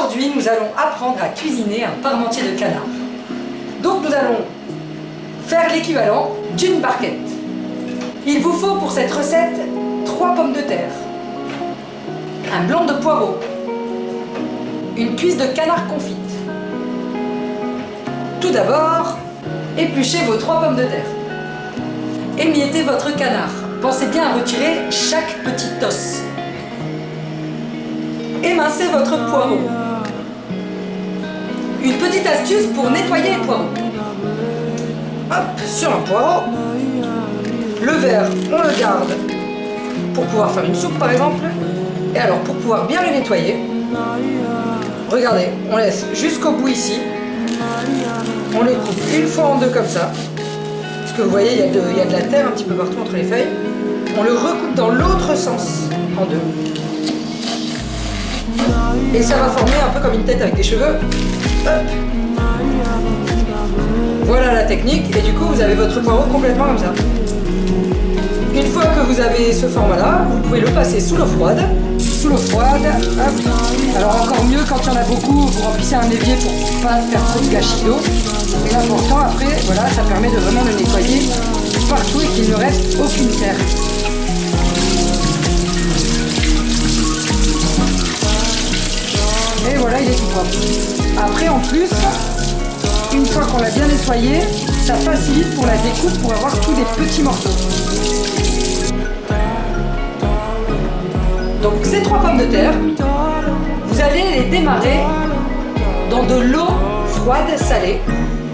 Aujourd'hui, nous allons apprendre à cuisiner un parmentier de canard. Donc nous allons faire l'équivalent d'une barquette. Il vous faut pour cette recette 3 pommes de terre, un blanc de poireau, une cuisse de canard confite. Tout d'abord, épluchez vos 3 pommes de terre. Émiettez votre canard. Pensez bien à retirer chaque petit os. Émincez votre poireau. Une petite astuce pour nettoyer les poireaux. Hop, sur un poireau. Le verre, on le garde pour pouvoir faire une soupe par exemple. Et alors, pour pouvoir bien le nettoyer, regardez, on laisse jusqu'au bout ici. On le coupe une fois en deux comme ça. Parce que vous voyez, il y a de la terre un petit peu partout entre les feuilles. On le recoupe dans l'autre sens en deux. Et ça va former un peu comme une tête avec des cheveux. Hop. Voilà la technique. Et du coup, vous avez votre poireau complètement comme ça. Une fois que vous avez ce format-là, vous pouvez le passer sous l'eau froide. Sous l'eau froide, hop. Alors encore mieux quand il y en a beaucoup, vous remplissez un évier pour ne pas faire trop de gâchis d'eau. Et l'important après, voilà, ça permet de vraiment le nettoyer partout et qu'il ne reste aucune terre. Et voilà, il est tout propre. Après en plus, une fois qu'on l'a bien nettoyé, ça facilite pour la découpe pour avoir tous des petits morceaux. Donc ces 3 pommes de terre, vous allez les démarrer dans de l'eau froide salée.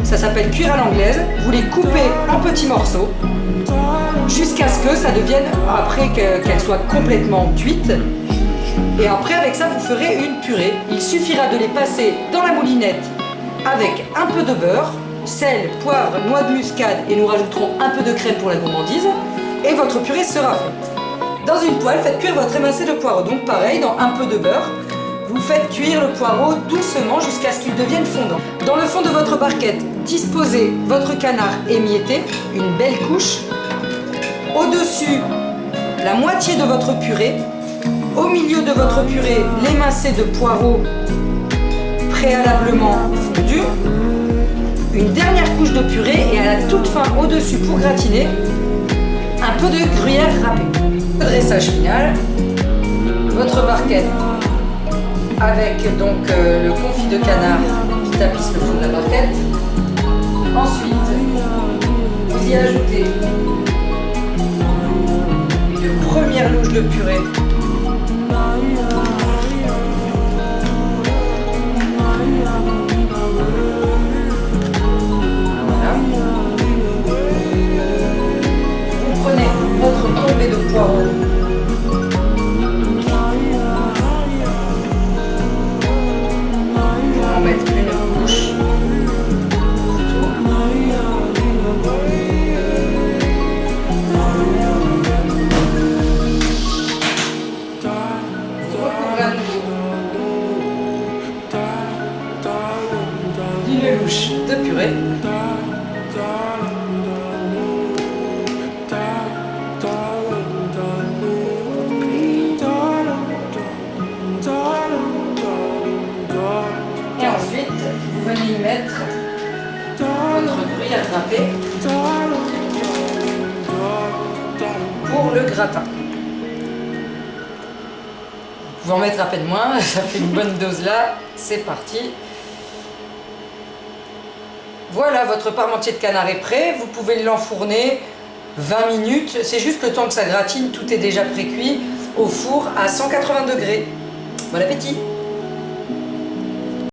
Ça s'appelle cuire à l'anglaise. Vous les coupez en petits morceaux jusqu'à ce que ça devienne, après qu'elles soient complètement cuites. Et après avec ça vous ferez une purée. Il suffira de les passer dans la moulinette avec un peu de beurre, sel, poivre, noix de muscade et nous rajouterons un peu de crème pour la gourmandise. Et votre purée sera faite. Dans une poêle, faites cuire votre émincé de poireau. Donc pareil, dans un peu de beurre, vous faites cuire le poireau doucement jusqu'à ce qu'il devienne fondant. Dans le fond de votre barquette, disposez votre canard émietté, une belle couche. Au-dessus, la moitié de votre purée. Au milieu de votre purée, l'émincé de poireau préalablement fondu. Une dernière couche de purée et à la toute fin, au-dessus, pour gratiner, un peu de gruyère râpée. Le dressage final, votre barquette avec donc le confit de canard qui tapisse le fond de la barquette. Ensuite, vous y ajoutez une première louche de purée. Voilà. Vous prenez votre tombée de poireau. Pour en mettre une couche. Une louche de purée. Et ensuite, vous venez y mettre votre gruyère râpée pour le gratin. Vous pouvez en mettre à peine moins, ça fait une bonne dose là. C'est parti. Voilà, votre parmentier de canard est prêt. Vous pouvez l'enfourner 20 minutes. C'est juste le temps que ça gratine. Tout est déjà pré-cuit au four à 180 degrés. Bon appétit!